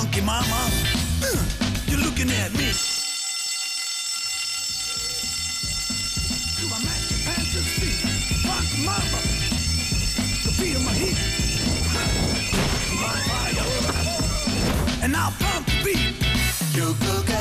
funky mama. You're looking at me. Do I match your pants and feet? Funky mama. The beat of my heat. My fire. And I'll pump the beat. You cook